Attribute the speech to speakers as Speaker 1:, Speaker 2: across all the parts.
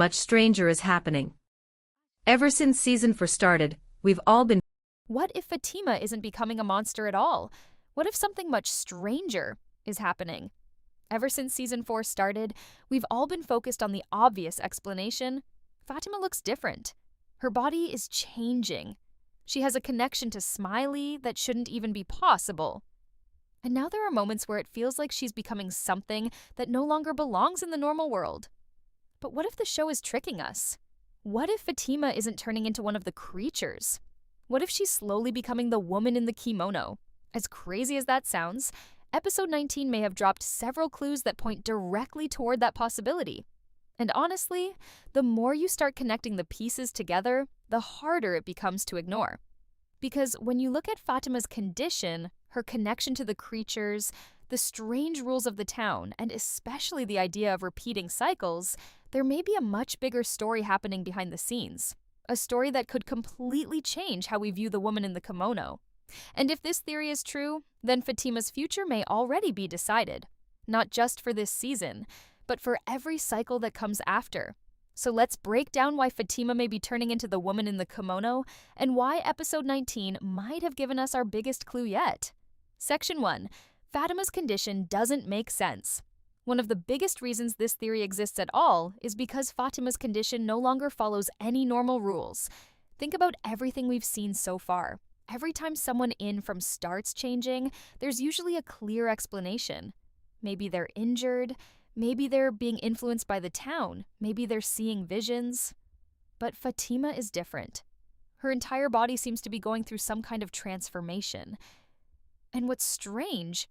Speaker 1: much stranger is happening. Ever since season 4 started, we've all been.
Speaker 2: What if Fatima isn't becoming a monster at all? What if something much stranger is happening? Ever since season 4 started, we've all been focused on the obvious explanation. Fatima looks different. Her body is changing. She has a connection to Smiley that shouldn't even be possible. And now there are moments where it feels like she's becoming something that no longer belongs in the normal world. But what if the show is tricking us? What if Fatima isn't turning into one of the creatures? What if she's slowly becoming the woman in the kimono? As crazy as that sounds, episode 19 may have dropped several clues that point directly toward that possibility. And honestly, the more you start connecting the pieces together, the harder it becomes to ignore. Because when you look at Fatima's condition, her connection to the creatures, the strange rules of the town, and especially the idea of repeating cycles, there may be a much bigger story happening behind the scenes. A story that could completely change how we view the woman in the kimono. And if this theory is true, then Fatima's future may already be decided. Not just for this season, but for every cycle that comes after. So let's break down why Fatima may be turning into the woman in the kimono and why episode 19 might have given us our biggest clue yet. Section 1. Fatima's condition doesn't make sense. One of the biggest reasons this theory exists at all is because Fatima's condition no longer follows any normal rules. Think about everything we've seen so far. Every time someone in from starts changing, there's usually a clear explanation. Maybe they're injured, maybe they're being influenced by the town, maybe they're seeing visions. But Fatima is different. Her entire body seems to be going through some kind of transformation. And what's strange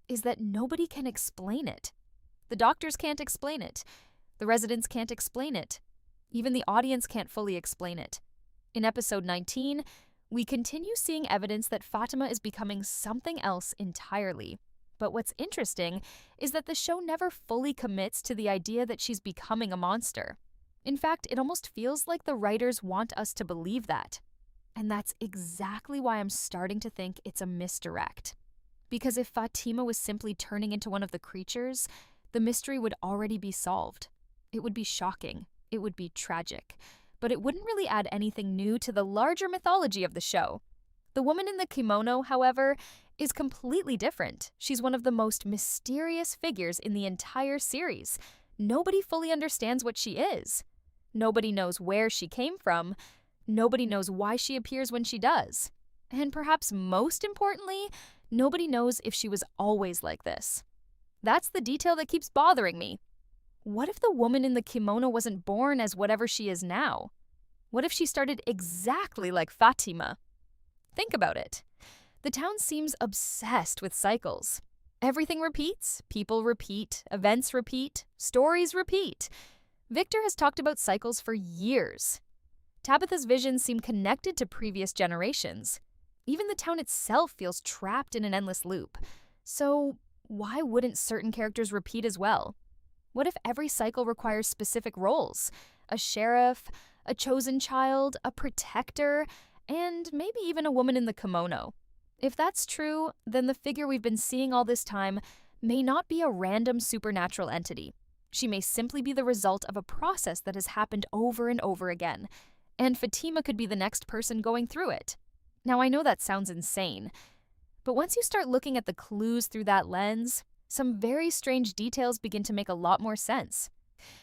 Speaker 2: is that nobody can explain it. The doctors can't explain it. The residents can't explain it. Even the audience can't fully explain it. In episode 19, we continue seeing evidence that Fatima is becoming something else entirely. But what's interesting is that the show never fully commits to the idea that she's becoming a monster. In fact, it almost feels like the writers want us to believe that. And that's exactly why I'm starting to think it's a misdirect. Because if Fatima was simply turning into one of the creatures, the mystery would already be solved. It would be shocking. It would be tragic. But it wouldn't really add anything new to the larger mythology of the show. The woman in the kimono, however, is completely different. She's one of the most mysterious figures in the entire series. Nobody fully understands what she is. Nobody knows where she came from. Nobody knows why she appears when she does. And perhaps most importantly, nobody knows if she was always like this. That's the detail that keeps bothering me. What if the woman in the kimono wasn't born as whatever she is now? What if she started exactly like Fatima? Think about it. The town seems obsessed with cycles. Everything repeats, people repeat, events repeat, stories repeat. Victor has talked about cycles for years. Tabitha's visions seem connected to previous generations. Even the town itself feels trapped in an endless loop. So why wouldn't certain characters repeat as well? What if every cycle requires specific roles? A sheriff, a chosen child, a protector, and maybe even a woman in the kimono. If that's true, then the figure we've been seeing all this time may not be a random supernatural entity. She may simply be the result of a process that has happened over and over again, and Fatima could be the next person going through it. Now, I know that sounds insane, but once you start looking at the clues through that lens, some very strange details begin to make a lot more sense.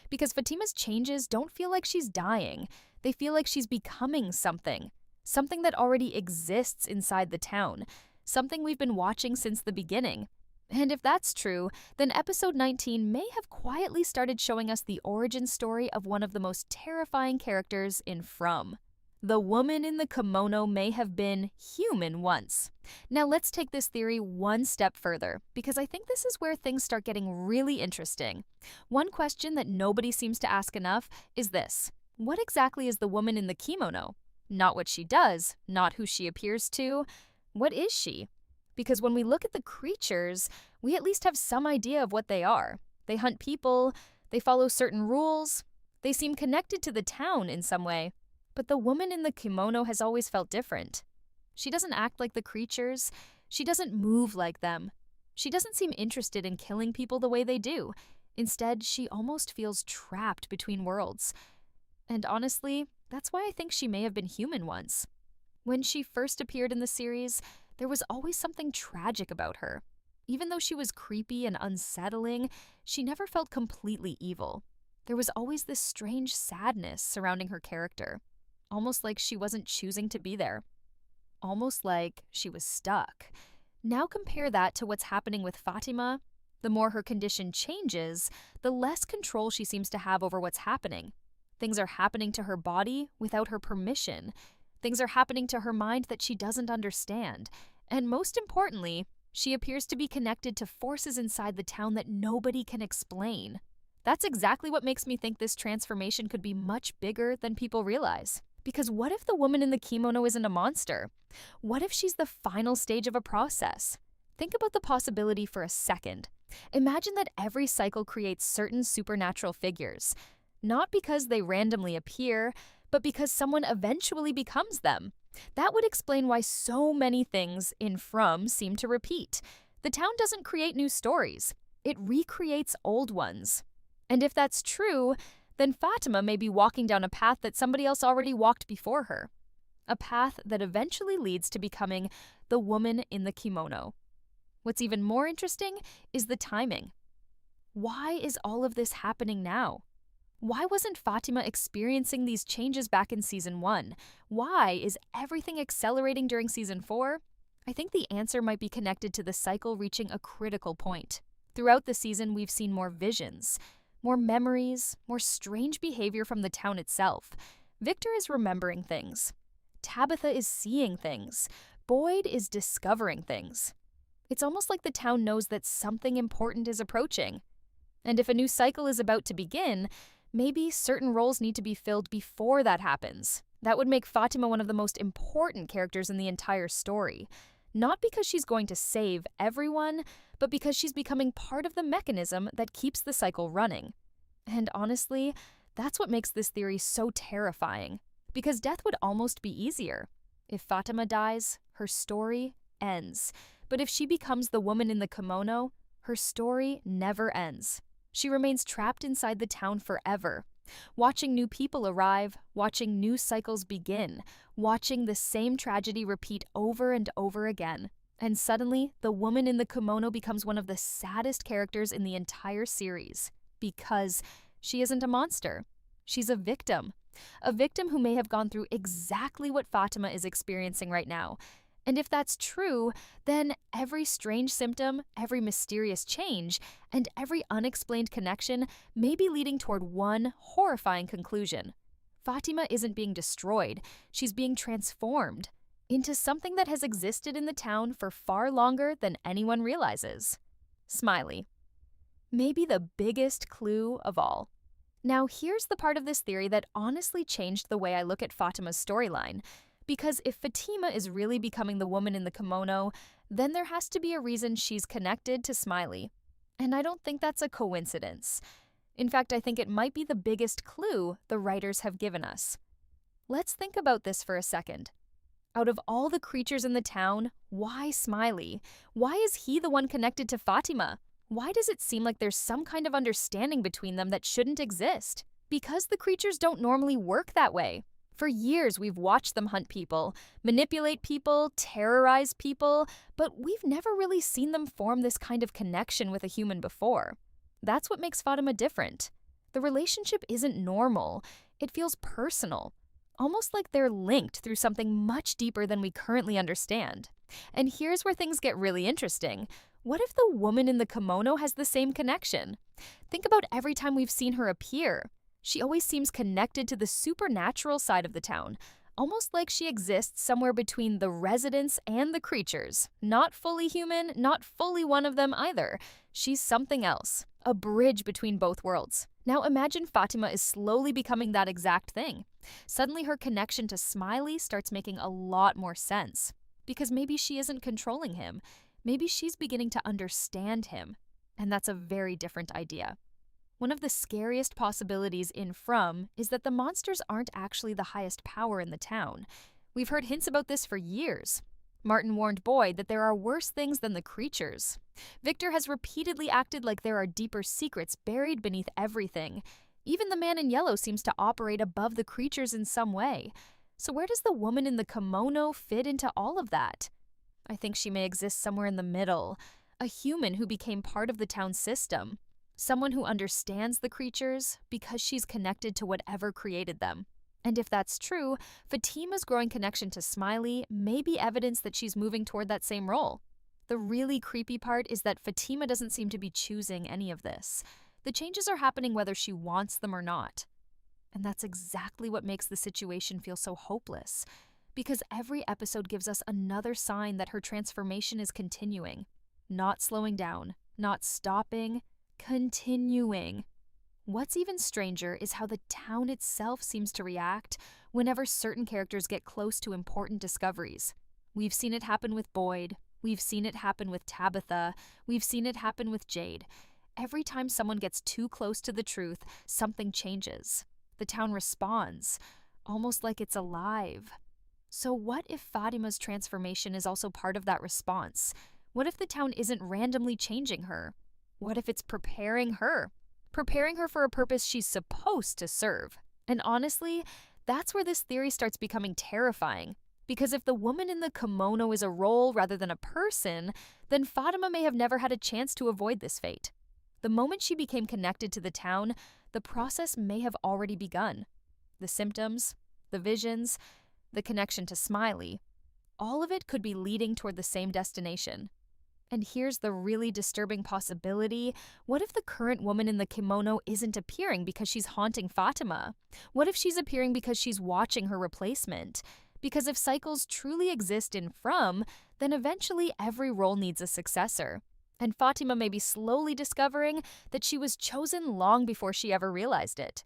Speaker 2: Because Fatima's changes don't feel like she's dying. They feel like she's becoming something. Something that already exists inside the town. Something we've been watching since the beginning. And if that's true, then episode 19 may have quietly started showing us the origin story of one of the most terrifying characters in From. The woman in the kimono may have been human once. Now let's take this theory one step further, because I think this is where things start getting really interesting. One question that nobody seems to ask enough is this: what exactly is the woman in the kimono? Not what she does, not who she appears to. What is she? Because when we look at the creatures, we at least have some idea of what they are. They hunt people, they follow certain rules, they seem connected to the town in some way. But the woman in the kimono has always felt different. She doesn't act like the creatures. She doesn't move like them. She doesn't seem interested in killing people the way they do. Instead, she almost feels trapped between worlds. And honestly, that's why I think she may have been human once. When she first appeared in the series, there was always something tragic about her. Even though she was creepy and unsettling, she never felt completely evil. There was always this strange sadness surrounding her character, almost like she wasn't choosing to be there. Almost like she was stuck. Now compare that to what's happening with Fatima. The more her condition changes, the less control she seems to have over what's happening. Things are happening to her body without her permission. Things are happening to her mind that she doesn't understand. And most importantly, she appears to be connected to forces inside the town that nobody can explain. That's exactly what makes me think this transformation could be much bigger than people realize. Because what if the woman in the kimono isn't a monster? What if she's the final stage of a process? Think about the possibility for a second. Imagine that every cycle creates certain supernatural figures. Not because they randomly appear, but because someone eventually becomes them. That would explain why so many things in From seem to repeat. The town doesn't create new stories. It recreates old ones. And if that's true, then Fatima may be walking down a path that somebody else already walked before her. A path that eventually leads to becoming the woman in the kimono. What's even more interesting is the timing. Why is all of this happening now? Why wasn't Fatima experiencing these changes back in Season 1? Why is everything accelerating during Season 4? I think the answer might be connected to the cycle reaching a critical point. Throughout the season, we've seen more visions, more memories, more strange behavior from the town itself. Victor is remembering things. Tabitha is seeing things. Boyd is discovering things. It's almost like the town knows that something important is approaching. And if a new cycle is about to begin, maybe certain roles need to be filled before that happens. That would make Fatima one of the most important characters in the entire story. Not because she's going to save everyone, but because she's becoming part of the mechanism that keeps the cycle running. And honestly, that's what makes this theory so terrifying. Because death would almost be easier. If Fatima dies, her story ends. But if she becomes the woman in the kimono, her story never ends. She remains trapped inside the town forever, watching new people arrive, watching new cycles begin, watching the same tragedy repeat over and over again. And suddenly, the woman in the kimono becomes one of the saddest characters in the entire series. Because she isn't a monster. She's a victim. A victim who may have gone through exactly what Fatima is experiencing right now. And if that's true, then every strange symptom, every mysterious change, and every unexplained connection may be leading toward one horrifying conclusion. Fatima isn't being destroyed, she's being transformed into something that has existed in the town for far longer than anyone realizes. Smiley. Maybe the biggest clue of all. Now here's the part of this theory that honestly changed the way I look at Fatima's storyline. Because if Fatima is really becoming the woman in the kimono, then there has to be a reason she's connected to Smiley. And I don't think that's a coincidence. In fact, I think it might be the biggest clue the writers have given us. Let's think about this for a second. Out of all the creatures in the town, why Smiley? Why is he the one connected to Fatima? Why does it seem like there's some kind of understanding between them that shouldn't exist? Because the creatures don't normally work that way. For years, we've watched them hunt people, manipulate people, terrorize people, but we've never really seen them form this kind of connection with a human before. That's what makes Fatima different. The relationship isn't normal. It feels personal, almost like they're linked through something much deeper than we currently understand. And here's where things get really interesting. What if the woman in the kimono has the same connection? Think about every time we've seen her appear. She always seems connected to the supernatural side of the town, almost like she exists somewhere between the residents and the creatures. Not fully human, not fully one of them either. She's something else, a bridge between both worlds. Now imagine Fatima is slowly becoming that exact thing. Suddenly her connection to Smiley starts making a lot more sense. Because maybe she isn't controlling him. Maybe she's beginning to understand him. And that's a very different idea. One of the scariest possibilities in From is that the monsters aren't actually the highest power in the town. We've heard hints about this for years. Martin warned Boyd that there are worse things than the creatures. Victor has repeatedly acted like there are deeper secrets buried beneath everything. Even the man in yellow seems to operate above the creatures in some way. So where does the woman in the kimono fit into all of that? I think she may exist somewhere in the middle. A human who became part of the town's system. Someone who understands the creatures because she's connected to whatever created them. And if that's true, Fatima's growing connection to Smiley may be evidence that she's moving toward that same role. The really creepy part is that Fatima doesn't seem to be choosing any of this. The changes are happening whether she wants them or not. And that's exactly what makes the situation feel so hopeless. Because every episode gives us another sign that her transformation is continuing. Not slowing down, not stopping, continuing. What's even stranger is how the town itself seems to react whenever certain characters get close to important discoveries. We've seen it happen with Boyd. We've seen it happen with Tabitha. We've seen it happen with Jade. Every time someone gets too close to the truth, something changes. The town responds, almost like it's alive. So what if Fatima's transformation is also part of that response? What if the town isn't randomly changing her? What if it's preparing her? Preparing her for a purpose she's supposed to serve. And honestly, that's where this theory starts becoming terrifying. Because if the woman in the kimono is a role rather than a person, then Fatima may have never had a chance to avoid this fate. The moment she became connected to the town, the process may have already begun. The symptoms, the visions, the connection to Smiley, all of it could be leading toward the same destination. And here's the really disturbing possibility. What if the current woman in the kimono isn't appearing because she's haunting Fatima? What if she's appearing because she's watching her replacement? Because if cycles truly exist in From, then eventually every role needs a successor. And Fatima may be slowly discovering that she was chosen long before she ever realized it.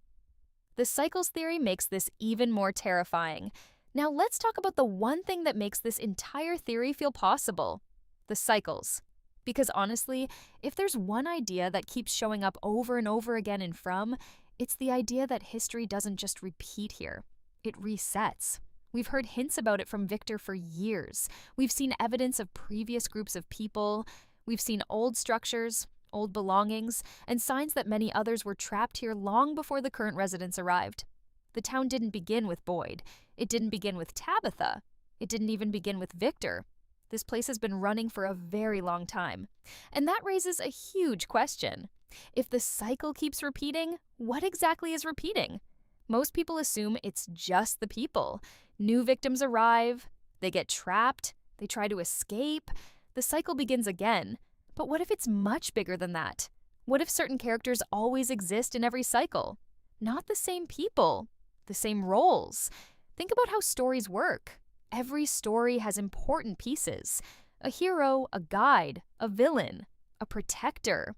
Speaker 2: The cycles theory makes this even more terrifying. Now let's talk about the one thing that makes this entire theory feel possible. The cycles. Because honestly, if there's one idea that keeps showing up over and over again in From, it's the idea that history doesn't just repeat here. It resets. We've heard hints about it from Victor for years. We've seen evidence of previous groups of people. We've seen old structures, old belongings, and signs that many others were trapped here long before the current residents arrived. The town didn't begin with Boyd. It didn't begin with Tabitha. It didn't even begin with Victor. This place has been running for a very long time. And that raises a huge question. If the cycle keeps repeating, what exactly is repeating? Most people assume it's just the people. New victims arrive, they get trapped, they try to escape, the cycle begins again. But what if it's much bigger than that? What if certain characters always exist in every cycle? Not the same people, the same roles. Think about how stories work. Every story has important pieces. A hero, a guide, a villain, a protector.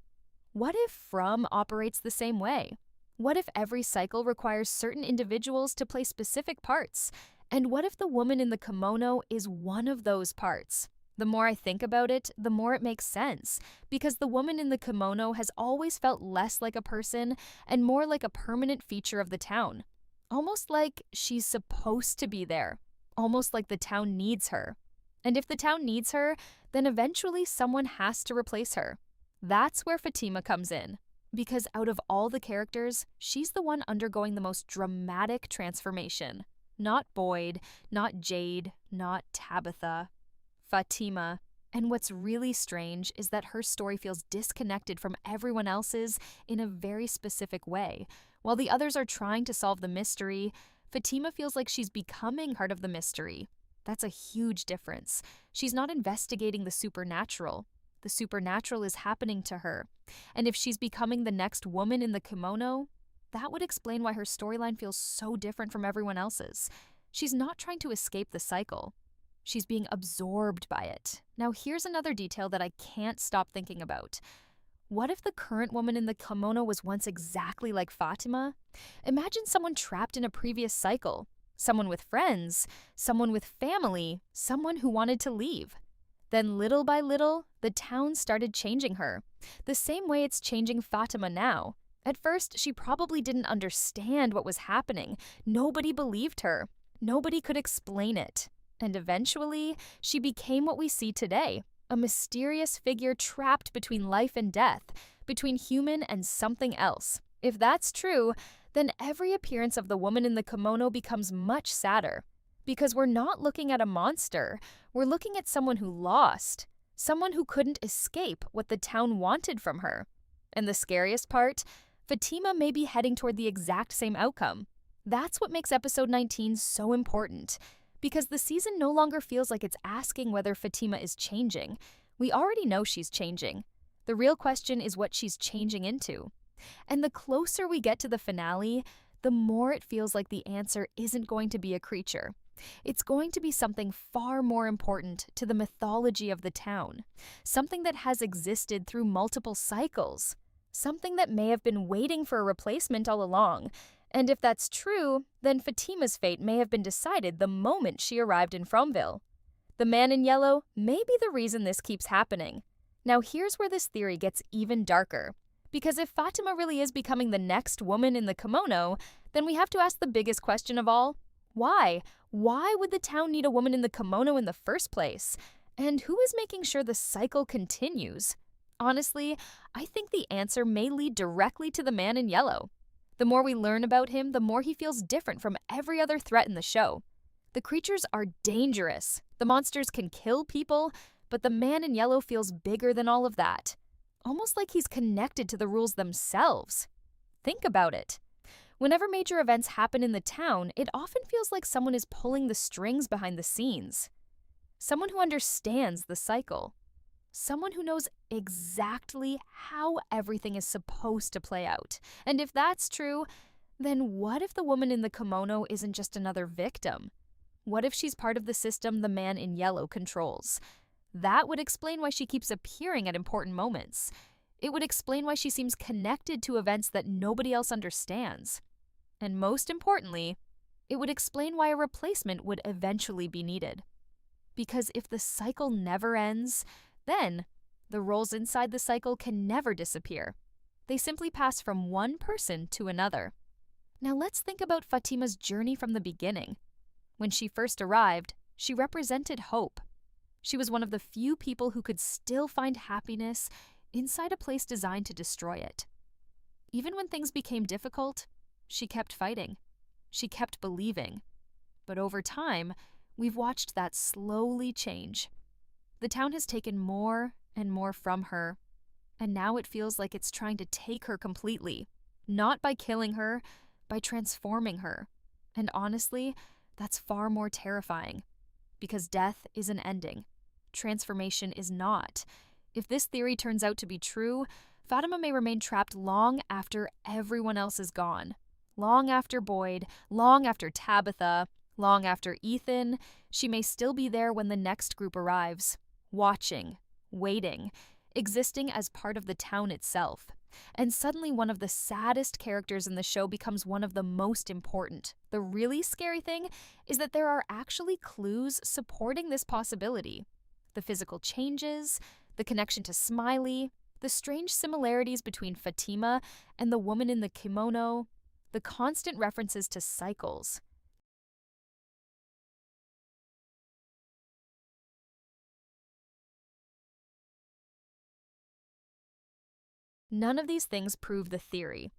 Speaker 2: What if From operates the same way? What if every cycle requires certain individuals to play specific parts? And what if the woman in the kimono is one of those parts? The more I think about it, the more it makes sense. Because the woman in the kimono has always felt less like a person and more like a permanent feature of the town. Almost like she's supposed to be there. Almost like the town needs her. And if the town needs her, then eventually someone has to replace her. That's where Fatima comes in. Because out of all the characters, she's the one undergoing the most dramatic transformation. Not Boyd, not Jade, not Tabitha. Fatima. And what's really strange is that her story feels disconnected from everyone else's in a very specific way. While the others are trying to solve the mystery, Fatima feels like she's becoming part of the mystery. That's a huge difference. She's not investigating the supernatural. The supernatural is happening to her. And if she's becoming the next woman in the kimono, that would explain why her storyline feels so different from everyone else's. She's not trying to escape the cycle. She's being absorbed by it. Now here's another detail that I can't stop thinking about. What if the current woman in the kimono was once exactly like Fatima? Imagine someone trapped in a previous cycle. Someone with friends, someone with family, someone who wanted to leave. Then little by little, the town started changing her. The same way it's changing Fatima now. At first, she probably didn't understand what was happening. Nobody believed her. Nobody could explain it. And eventually, she became what we see today, a mysterious figure trapped between life and death, between human and something else. If that's true, then every appearance of the woman in the kimono becomes much sadder. Because we're not looking at a monster, we're looking at someone who lost, someone who couldn't escape what the town wanted from her. And the scariest part, Fatima may be heading toward the exact same outcome. That's what makes episode 19 so important, because the season no longer feels like it's asking whether Fatima is changing. We already know she's changing. The real question is what she's changing into. And the closer we get to the finale, the more it feels like the answer isn't going to be a creature. It's going to be something far more important to the mythology of the town, something that has existed through multiple cycles, something that may have been waiting for a replacement all along. And if that's true, then Fatima's fate may have been decided the moment she arrived in Fromville. The man in yellow may be the reason this keeps happening. Now here's where this theory gets even darker. Because if Fatima really is becoming the next woman in the kimono, then we have to ask the biggest question of all. Why? Why would the town need a woman in the kimono in the first place? And who is making sure the cycle continues? Honestly, I think the answer may lead directly to the man in yellow. The more we learn about him, the more he feels different from every other threat in the show. The creatures are dangerous. The monsters can kill people, but the man in yellow feels bigger than all of that. Almost like he's connected to the rules themselves. Think about it. Whenever major events happen in the town, it often feels like someone is pulling the strings behind the scenes. Someone who understands the cycle. Someone who knows exactly how everything is supposed to play out. And if that's true, then what if the woman in the kimono isn't just another victim? What if she's part of the system the man in yellow controls? That would explain why she keeps appearing at important moments. It would explain why she seems connected to events that nobody else understands. And most importantly, it would explain why a replacement would eventually be needed. Because if the cycle never ends, then the roles inside the cycle can never disappear. They simply pass from one person to another. Now let's think about Fatima's journey from the beginning. When she first arrived, she represented hope. She was one of the few people who could still find happiness inside a place designed to destroy it. Even when things became difficult, she kept fighting. She kept believing. But over time, we've watched that slowly change. The town has taken more and more from her, and now it feels like it's trying to take her completely. Not by killing her, by transforming her. And honestly, that's far more terrifying. Because death is an ending. Transformation is not. If this theory turns out to be true, Fatima may remain trapped long after everyone else is gone. Long after Boyd, long after Tabitha, long after Ethan, she may still be there when the next group arrives. Watching, waiting, existing as part of the town itself. And suddenly one of the saddest characters in the show becomes one of the most important. The really scary thing is that there are actually clues supporting this possibility. The physical changes, the connection to Smiley, the strange similarities between Fatima and the woman in the kimono, the constant references to cycles. None of these things prove the theory.